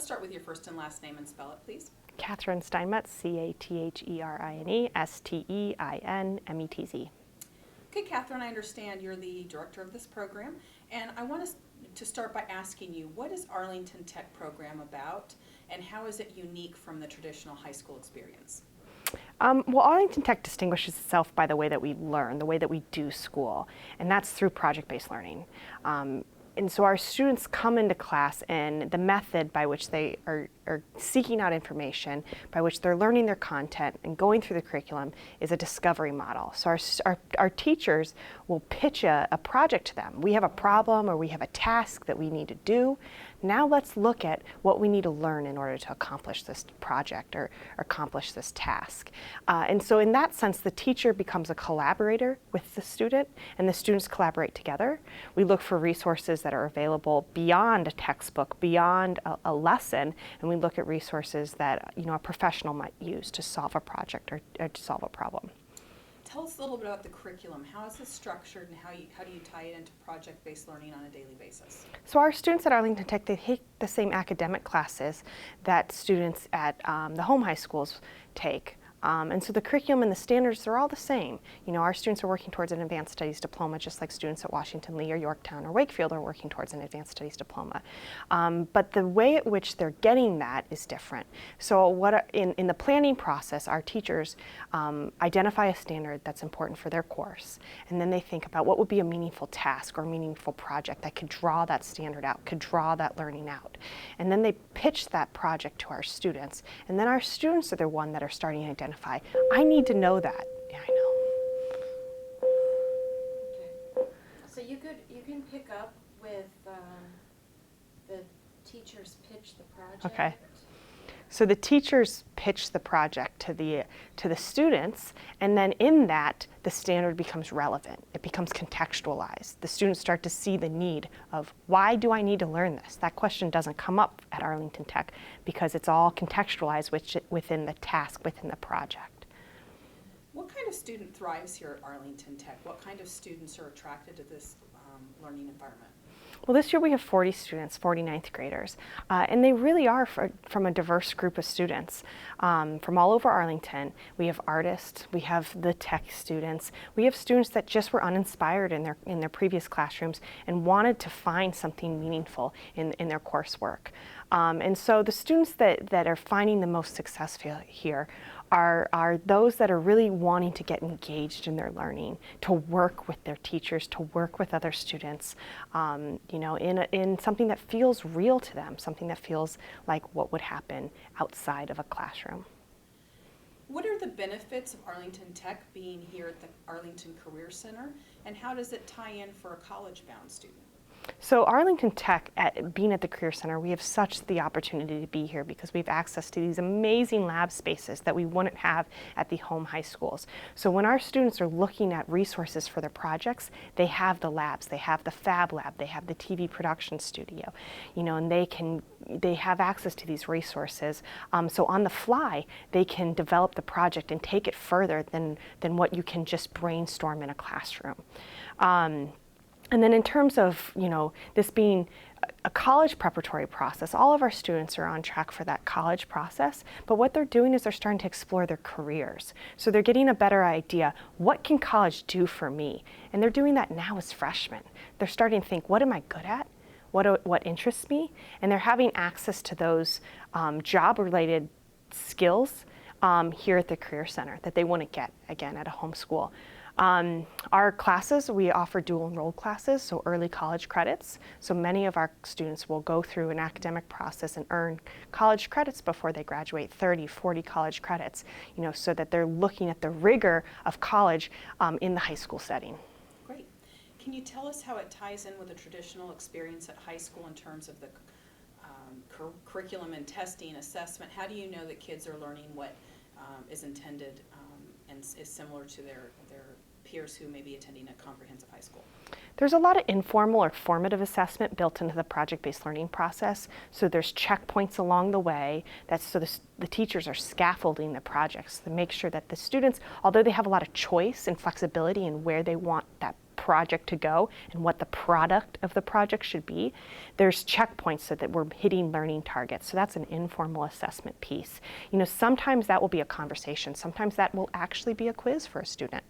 Let's start with your first and last name and spell it, please. Catherine Steinmetz, Catherine Steinmetz. Okay, Catherine, I understand you're the director of this program, and I want us to start by asking you, what is Arlington Tech program about, and how is it unique from the traditional high school experience? Well, Arlington Tech distinguishes itself by the way that we learn, the way that we do school, and that's through project-based learning. And so our students come into class, and the method by which they are seeking out information, by which they're learning their content and going through the curriculum, is a discovery model. So our teachers will pitch a project to them. We have a problem or we have a task that we need to do. Now let's look at what we need to learn in order to accomplish this project or accomplish this task. And so in that sense, the teacher becomes a collaborator with the student, and the students collaborate together. We look for resources that are available beyond a textbook, beyond a lesson, and we look at resources that a professional might use to solve a project or to solve a problem. Tell us a little bit about the curriculum. How is it structured, and how do you tie it into project-based learning on a daily basis? So our students at Arlington Tech, they take the same academic classes that students at the home high schools take. And so the curriculum and the standards, they're all the same. Our students are working towards an advanced studies diploma, just like students at Washington Lee or Yorktown or Wakefield are working towards an advanced studies diploma. But the way at which they're getting that is different. So in the planning process, our teachers identify a standard that's important for their course, and then they think about what would be a meaningful task or meaningful project that could draw that standard out, could draw that learning out. And then they pitch that project to our students, and then our students are the ones that are starting to identify, I need to know that. Yeah, I know. Okay. So you can pick up with the teachers pitch the project. Okay. So the teachers pitch the project to the students, and then in that, the standard becomes relevant. It becomes contextualized. The students start to see the need of, why do I need to learn this? That question doesn't come up at Arlington Tech because it's all contextualized within the task, within the project. What kind of student thrives here at Arlington Tech? What kind of students are attracted to this learning environment? Well, this year we have 40 students, 40 ninth graders, and they really are from a diverse group of students from all over Arlington. We have artists, we have the tech students, we have students that just were uninspired in their previous classrooms and wanted to find something meaningful in their coursework. And so the students that are finding the most success here are those that are really wanting to get engaged in their learning, to work with their teachers, to work with other students, in something that feels real to them, something that feels like what would happen outside of a classroom. What are the benefits of Arlington Tech being here at the Arlington Career Center, and how does it tie in for a college-bound student? So Arlington Tech, being at the Career Center, we have such the opportunity to be here because we have access to these amazing lab spaces that we wouldn't have at the home high schools. So when our students are looking at resources for their projects, they have the labs, they have the Fab Lab, they have the TV production studio, and they have access to these resources. So on the fly, they can develop the project and take it further than what you can just brainstorm in a classroom. And then in terms of, this being a college preparatory process, all of our students are on track for that college process, but what they're doing is they're starting to explore their careers. So they're getting a better idea, what can college do for me? And they're doing that now as freshmen. They're starting to think, what am I good at? What interests me? And they're having access to those job-related skills here at the Career Center that they wouldn't get, again, at a home school. Our classes, we offer dual enrolled classes, so early college credits. So many of our students will go through an academic process and earn college credits before they graduate, 30, 40 college credits, so that they're looking at the rigor of college in the high school setting. Great. Can you tell us how it ties in with a traditional experience at high school in terms of the curriculum and testing, assessment? How do you know that kids are learning what is intended and is similar to their peers who may be attending a comprehensive high school? There's a lot of informal or formative assessment built into the project-based learning process. So there's checkpoints along the way. So the teachers are scaffolding the projects to make sure that the students, although they have a lot of choice and flexibility in where they want that project to go and what the product of the project should be, there's checkpoints so that we're hitting learning targets. So that's an informal assessment piece. You know, sometimes that will be a conversation. Sometimes that will actually be a quiz for a student.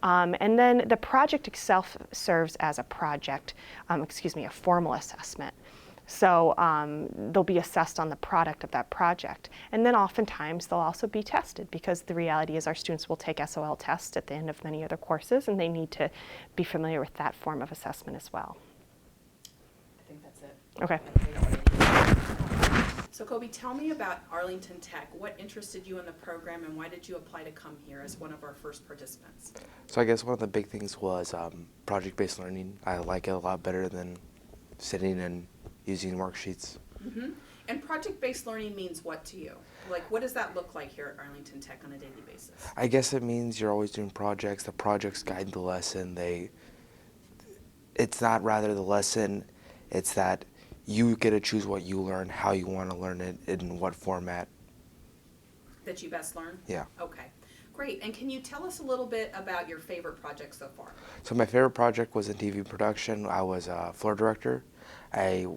And then the project itself serves as a a formal assessment. So they'll be assessed on the product of that project. And then oftentimes they'll also be tested, because the reality is our students will take SOL tests at the end of many other courses, and they need to be familiar with that form of assessment as well. I think that's it. Okay. So Kobe, tell me about Arlington Tech. What interested you in the program, and why did you apply to come here as one of our first participants? So I guess one of the big things was project-based learning. I like it a lot better than sitting and using worksheets. Mm-hmm. And project-based learning means what to you? Like, what does that look like here at Arlington Tech on a daily basis? I guess it means you're always doing projects. The projects guide the lesson. It's not rather the lesson, it's that you get to choose what you learn, how you want to learn it, in what format. That you best learn? Yeah. Okay, great. And can you tell us a little bit about your favorite project so far? So my favorite project was in TV production. I was a floor director. I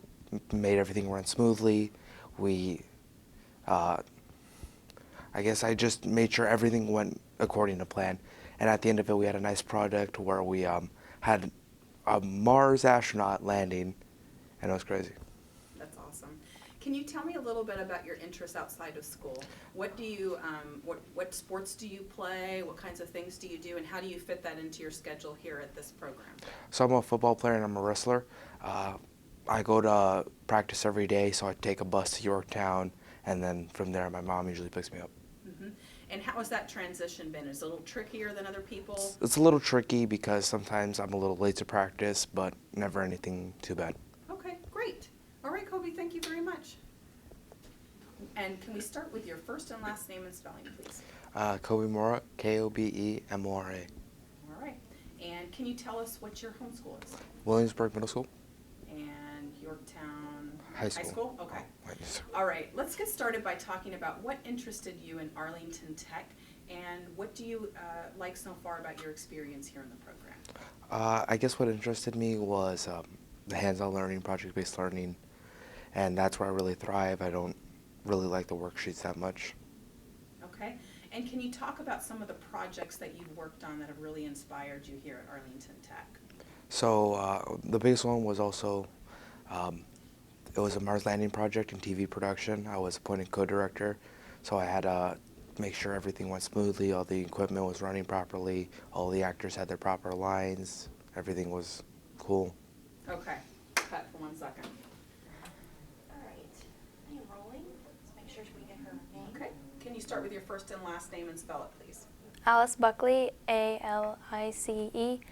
made everything run smoothly. I guess I just made sure everything went according to plan. And at the end of it, we had a nice project where we had a Mars astronaut landing, and it was crazy. That's awesome. Can you tell me a little bit about your interests outside of school? What do you, what sports do you play? What kinds of things do you do? And how do you fit that into your schedule here at this program? So I'm a football player and I'm a wrestler. I go to practice every day, so I take a bus to Yorktown, and then from there my mom usually picks me up. Mm-hmm. And how has that transition been? Is it a little trickier than other people? It's a little tricky because sometimes I'm a little late to practice, but never anything too bad. Okay, great. All right, Kobe, thank you very much. And can we start with your first and last name and spelling, please? Kobe Mora, Kobemora. All right. And can you tell us what your home school is? Williamsburg Middle School. And Yorktown High school. Okay. Yes. All right, let's get started by talking about what interested you in Arlington Tech, and what do you like so far about your experience here in the program? I guess what interested me was the hands-on learning, project-based learning, and that's where I really thrive. I don't really like the worksheets that much. Okay, and can you talk about some of the projects that you've worked on that have really inspired you here at Arlington Tech? So the biggest one was also, it was a Mars landing project in TV production. I was appointed co-director, so I had to make sure everything went smoothly, all the equipment was running properly, all the actors had their proper lines, everything was cool. Okay, cut for 1 second. All right, are you rolling? Let's make sure we get her name. Okay, can you start with your first and last name and spell it, please? Alice Buckley, ALICEBUCKLEY.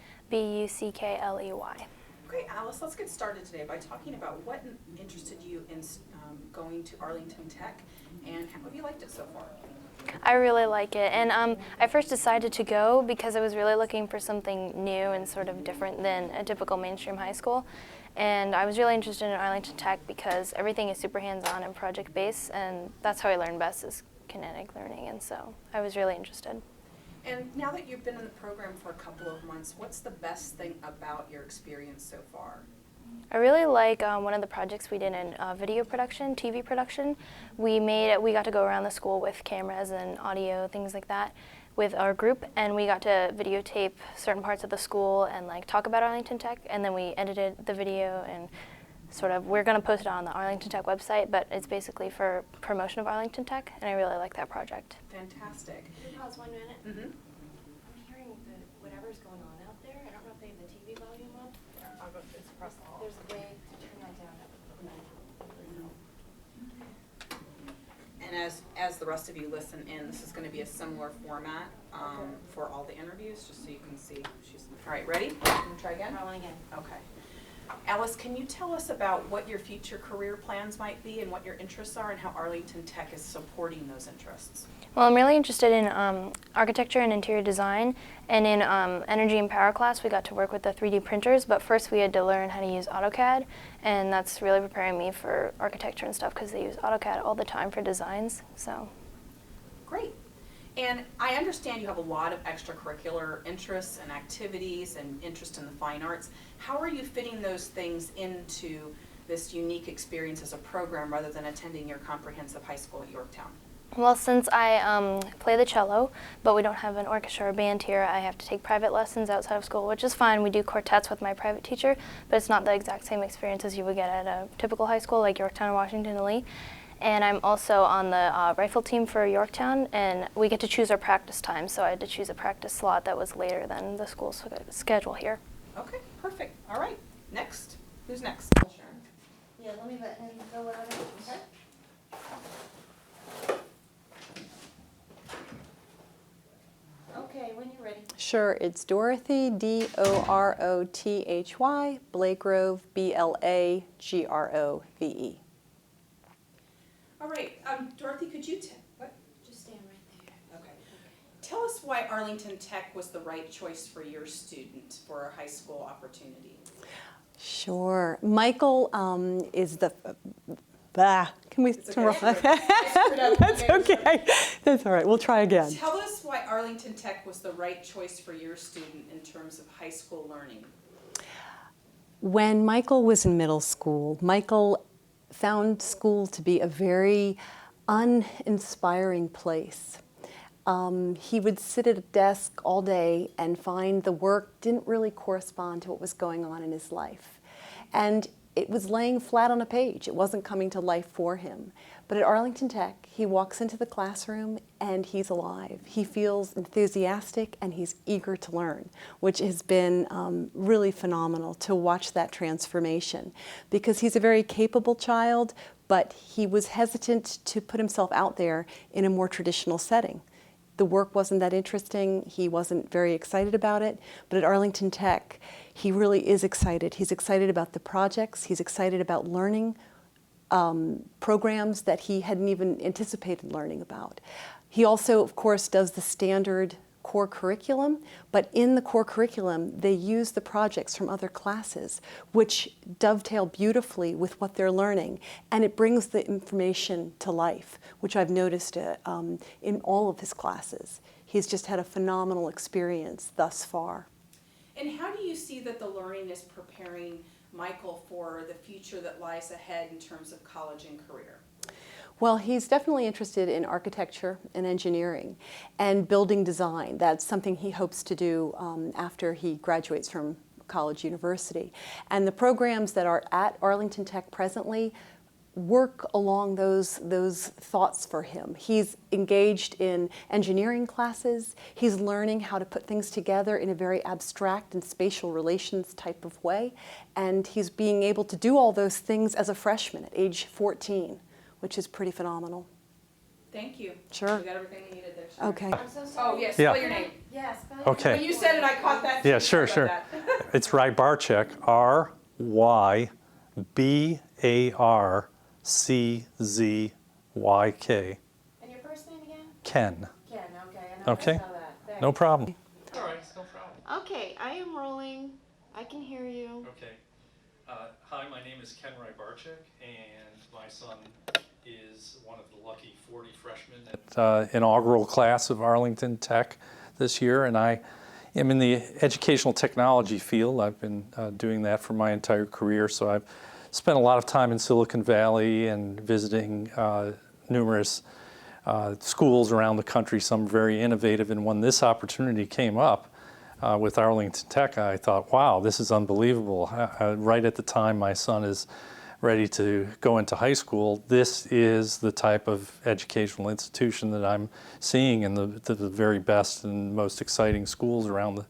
Okay, Alice, let's get started today by talking about what interested you in going to Arlington Tech, and how have you liked it so far? I really like it, and I first decided to go because I was really looking for something new and sort of different than a typical mainstream high school. And I was really interested in Arlington Tech because everything is super hands-on and project-based, and that's how I learn best, is kinetic learning, and so I was really interested. And now that you've been in the program for a couple of months, what's the best thing about your experience so far? I really like one of the projects we did in video production, TV production. We got to go around the school with cameras and audio, things like that, with our group, and we got to videotape certain parts of the school and like talk about Arlington Tech, and then we edited the video and we're going to post it on the Arlington Tech website, but it's basically for promotion of Arlington Tech, and I really like that project. Fantastic. Can you pause 1 minute? Mm-hmm. I'm hearing whatever's going on out there. I don't know if they have the TV volume up. I'll go, it's across the hall. There's a way to turn that down. And as the rest of you listen in, this is going to be a similar format for all the interviews, just so you can see. All right, ready? Can we try again? Rolling again. Okay. Alice, can you tell us about what your future career plans might be and what your interests are and how Arlington Tech is supporting those interests? Well, I'm really interested in architecture and interior design, and in energy and power class we got to work with the 3D printers, but first we had to learn how to use AutoCAD, and that's really preparing me for architecture and stuff because they use AutoCAD all the time for designs. So. Great. And I understand you have a lot of extracurricular interests and activities and interest in the fine arts. How are you fitting those things into this unique experience as a program rather than attending your comprehensive high school at Yorktown? Well, since I play the cello, but we don't have an orchestra or band here, I have to take private lessons outside of school, which is fine. We do quartets with my private teacher, but it's not the exact same experience as you would get at a typical high school like Yorktown or Washington Lee. And I'm also on the rifle team for Yorktown, and we get to choose our practice time, so I had to choose a practice slot that was later than the school schedule here. Okay, perfect. All right, next. Who's next? Yeah, let me let him go without it. Okay. Okay, when you're ready. Sure, it's Dorothy, D-O-R-O-T-H-Y, Blagrove, B-L-A-G-R-O-V-E. All right, Dorothy, could you what? Just stand right there. Okay. Tell us why Arlington Tech was the right choice for your student for a high school opportunity. Sure. Michael is the... Can we... It's okay. I screwed up. That's okay. That's all right. We'll try again. Tell us why Arlington Tech was the right choice for your student in terms of high school learning. When Michael was in middle school, Michael found school to be a very uninspiring place. He would sit at a desk all day and find the work didn't really correspond to what was going on in his life. And it was laying flat on a page. It wasn't coming to life for him. But at Arlington Tech, he walks into the classroom and he's alive. He feels enthusiastic and he's eager to learn, which has been really phenomenal to watch that transformation, because he's a very capable child, but he was hesitant to put himself out there in a more traditional setting. The work wasn't that interesting. He wasn't very excited about it. But at Arlington Tech, he really is excited. He's excited about the projects. He's excited about learning programs that he hadn't even anticipated learning about. He also, of course, does the standard core curriculum, but in the core curriculum, they use the projects from other classes, which dovetail beautifully with what they're learning, and it brings the information to life, which I've noticed in all of his classes. He's just had a phenomenal experience thus far. And how do you see that the learning is preparing Michael for the future that lies ahead in terms of college and career? Well, he's definitely interested in architecture and engineering and building design. That's something he hopes to do after he graduates from college university. And the programs that are at Arlington Tech presently work along those thoughts for him. He's engaged in engineering classes. He's learning how to put things together in a very abstract and spatial relations type of way. And he's being able to do all those things as a freshman at age 14. Which is pretty phenomenal. Thank you. Sure. We got everything we needed there. Sharon. Okay. I'm so sorry. Oh, yes, Yeah. spell your name. Yeah, spell it. Okay. When you said it, I caught that. Yeah, too. sure, Sorry sure. about that. It's Rybarczyk, R-Y-B-A-R-C-Z-Y-K. And your first name again? Ken. Ken, okay. I know Okay. I saw that. Thanks. No problem. Okay, I am rolling. I can hear you. Okay. Hi, my name is Ken Rybarczyk, and my son is one of the lucky 40 freshmen at inaugural class of Arlington Tech this year, and I am in the educational technology field. I've been doing that for my entire career, so I've spent a lot of time in Silicon Valley and visiting numerous schools around the country, some very innovative, and when this opportunity came up, with Arlington Tech, I thought, wow, this is unbelievable. Right at the time my son is ready to go into high school, this is the type of educational institution that I'm seeing in the very best and most exciting schools around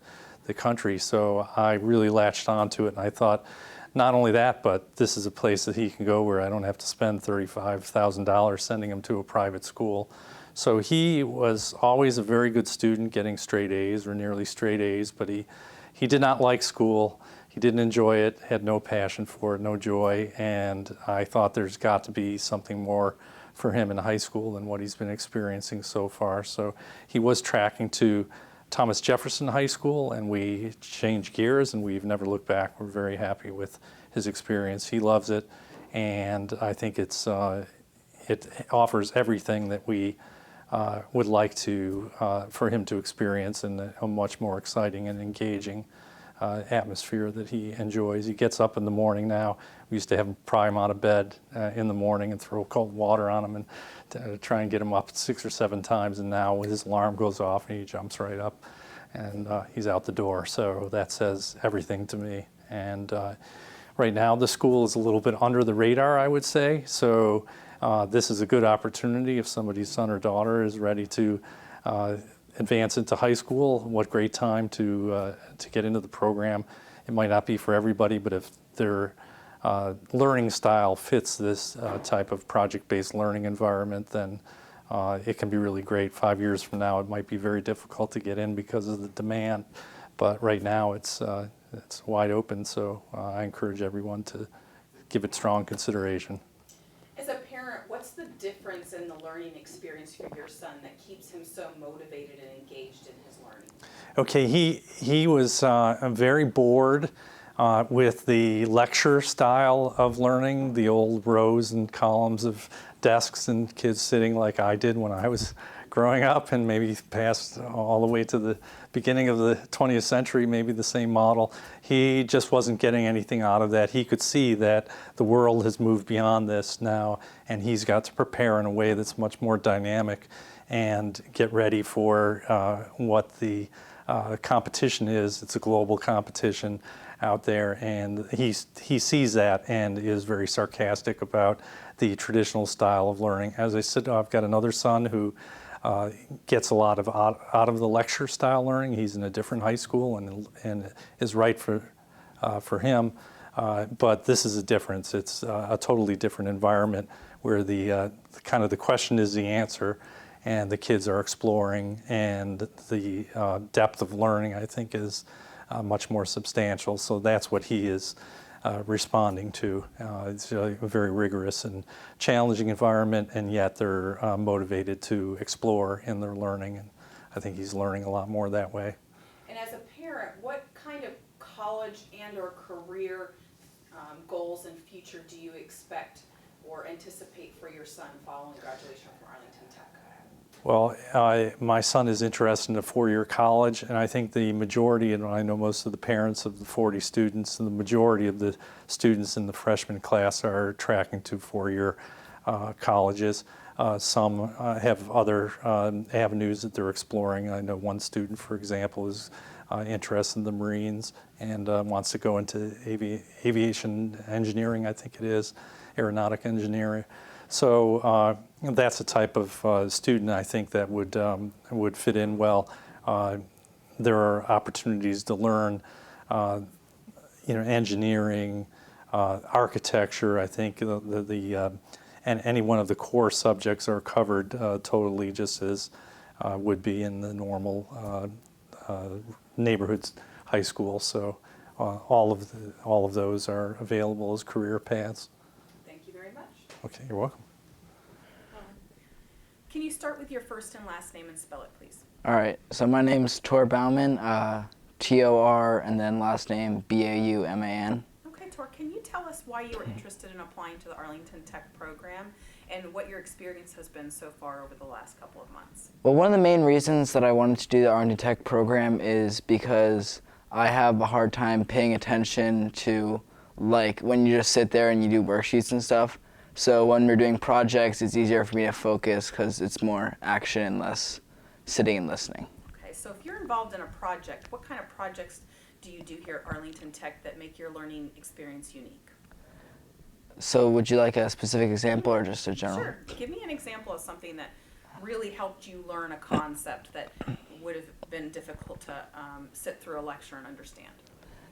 the country. So I really latched onto it, and I thought, not only that, but this is a place that he can go where I don't have to spend $35,000 sending him to a private school. So he was always a very good student, getting straight A's or nearly straight A's, but he did not like school. He didn't enjoy it, had no passion for it, no joy, and I thought there's got to be something more for him in high school than what he's been experiencing so far. So he was tracking to Thomas Jefferson High School, and we changed gears, and we've never looked back. We're very happy with his experience. He loves it, and I think it offers everything that we would like to for him to experience in a much more exciting and engaging atmosphere that he enjoys. He gets up in the morning now. We used to have him pry him out of bed in the morning and throw cold water on him and try and get him up 6 or 7 times, and now his alarm goes off and he jumps right up and he's out the door. So that says everything to me. And right now the school is a little bit under the radar, I would say. So this is a good opportunity if somebody's son or daughter is ready to advance into high school. What great time to get into the program. It might not be for everybody, but if their learning style fits this type of project-based learning environment, then it can be really great. 5 years from now, it might be very difficult to get in because of the demand, but right now it's wide open. So I encourage everyone to give it strong consideration. As a parent, what's the difference in the learning experience for your son that keeps him so motivated and engaged in his learning? Okay, he was very bored with the lecture style of learning, the old rows and columns of desks and kids sitting like I did when I was growing up, and maybe past all the way to the beginning of the 20th century, maybe the same model. He just wasn't getting anything out of that. He could see that the world has moved beyond this now, and he's got to prepare in a way that's much more dynamic and get ready for what the competition is. It's a global competition out there, and he sees that and is very sarcastic about the traditional style of learning. As I said, I've got another son who gets a lot of out of the lecture style learning. He's in a different high school and is right for him. But this is a difference. It's a totally different environment where the kind of the question is the answer, and the kids are exploring, and the depth of learning, I think, is much more substantial. So that's what he is responding to. It's a very rigorous and challenging environment, and yet they're motivated to explore in their learning, and I think he's learning a lot more that way. And as a parent, what kind of college and or career goals and future do you expect or anticipate for your son following graduation from Arlington Tech? Well, my son is interested in a 4-year college, and I think the majority, and I know most of the parents of the 40 students, and the majority of the students in the freshman class are tracking to 4-year colleges. Some have other avenues that they're exploring. I know one student, for example, is interested in the Marines and wants to go into aviation engineering, I think it is, aeronautic engineering. So that's a type of student I think that would fit in well. There are opportunities to learn, engineering, architecture. I think and any one of the core subjects are covered totally, just as would be in the normal neighborhood high school. So all of those are available as career paths. Thank you very much. Okay, you're welcome. Can you start with your first and last name and spell it, please? All right, so my name's Tor Bauman, T-O-R, and then last name B-A-U-M-A-N. Okay, Tor, can you tell us why you were interested in applying to the Arlington Tech program and what your experience has been so far over the last couple of months? Well, one of the main reasons that I wanted to do the Arlington Tech program is because I have a hard time paying attention to, like, when you just sit there and you do worksheets and stuff. So when we're doing projects, it's easier for me to focus because it's more action and less sitting and listening. Okay, so if you're involved in a project, what kind of projects do you do here at Arlington Tech that make your learning experience unique? So would you like a specific example or just a general? Sure. Give me an example of something that really helped you learn a concept that would have been difficult to sit through a lecture and understand.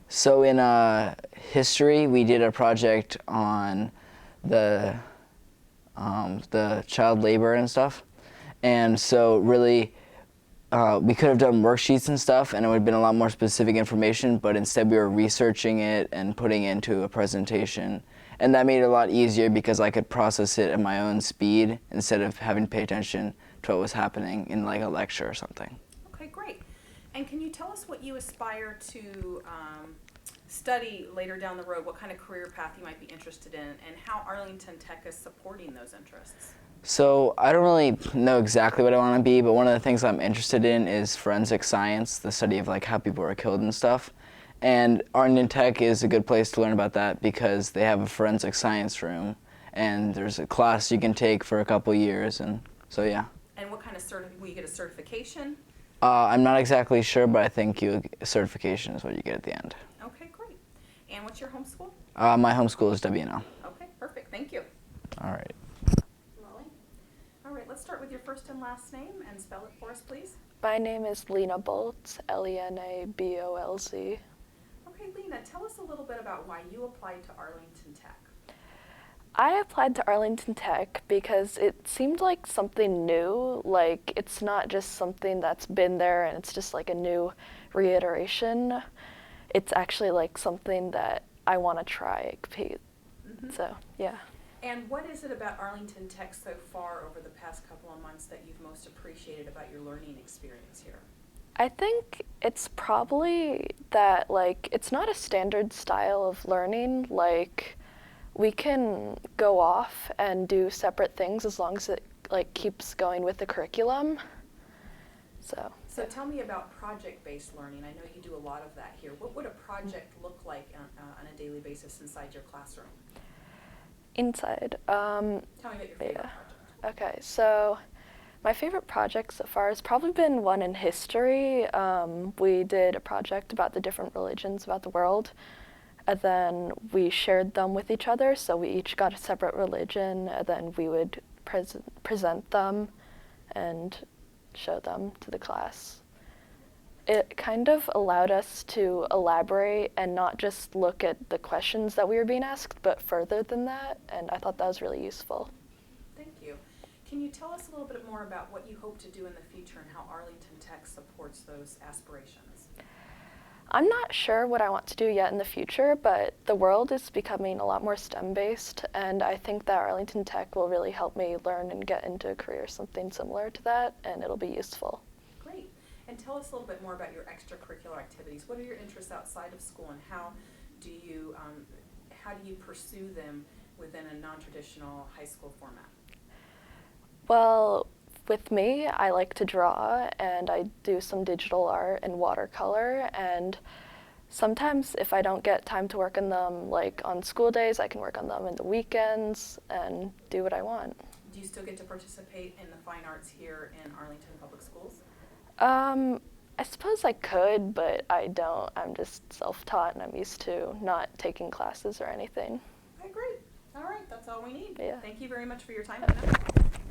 So in history, we did a project on the child labor and stuff, and so really we could have done worksheets and stuff, and it would have been a lot more specific information, but instead we were researching it and putting it into a presentation, and that made it a lot easier because I could process it at my own speed instead of having to pay attention to what was happening in like a lecture or something. Okay, great. And can you tell us what you aspire to study later down the road, what kind of career path you might be interested in, and how Arlington Tech is supporting those interests. So I don't really know exactly what I want to be, but one of the things I'm interested in is forensic science, the study of like how people are killed and stuff. And Arlington Tech is a good place to learn about that because they have a forensic science room, and there's a class you can take for a couple years, and so yeah. And what kind of will you get a certification? I'm not exactly sure, but I think certification is what you get at the end. Okay, great. And what's your homeschool? My home school is WNL. Okay, perfect. Thank you. All right. Molly? All right, let's start with your first and last name and spell it for us, please. My name is Lena Boltz, Lenabolz. Okay, Lena, tell us a little bit about why you applied to Arlington Tech. I applied to Arlington Tech because it seemed like something new, like it's not just something that's been there and it's just like a new reiteration. It's actually like something that I want to try. So, yeah. And what is it about Arlington Tech so far over the past couple of months that you've most appreciated about your learning experience here? I think it's probably that like it's not a standard style of learning. Like we can go off and do separate things as long as it like keeps going with the curriculum. So Tell me about project-based learning. I know you do a lot of that here. What would a project look like on a daily basis inside your classroom? Inside. Tell me about your favorite project. Okay, so my favorite project so far has probably been one in history. We did a project about the different religions about the world, and then we shared them with each other. So we each got a separate religion, and then we would present them and show them to the class. It kind of allowed us to elaborate and not just look at the questions that we were being asked, but further than that, and I thought that was really useful. Thank you. Can you tell us a little bit more about what you hope to do in the future and how Arlington Tech supports those aspirations? I'm not sure what I want to do yet in the future, but the world is becoming a lot more STEM-based, and I think that Arlington Tech will really help me learn and get into a career something similar to that, and it'll be useful. Great. And tell us a little bit more about your extracurricular activities. What are your interests outside of school, and how do you pursue them within a non-traditional high school format? Well, with me, I like to draw, and I do some digital art and watercolor, and sometimes if I don't get time to work on them like on school days, I can work on them in the weekends and do what I want. Do you still get to participate in the fine arts here in Arlington Public Schools? I suppose I could, but I don't. I'm just self-taught, and I'm used to not taking classes or anything. Okay, great. All right, that's all we need. Yeah. Thank you very much for your time, Hannah.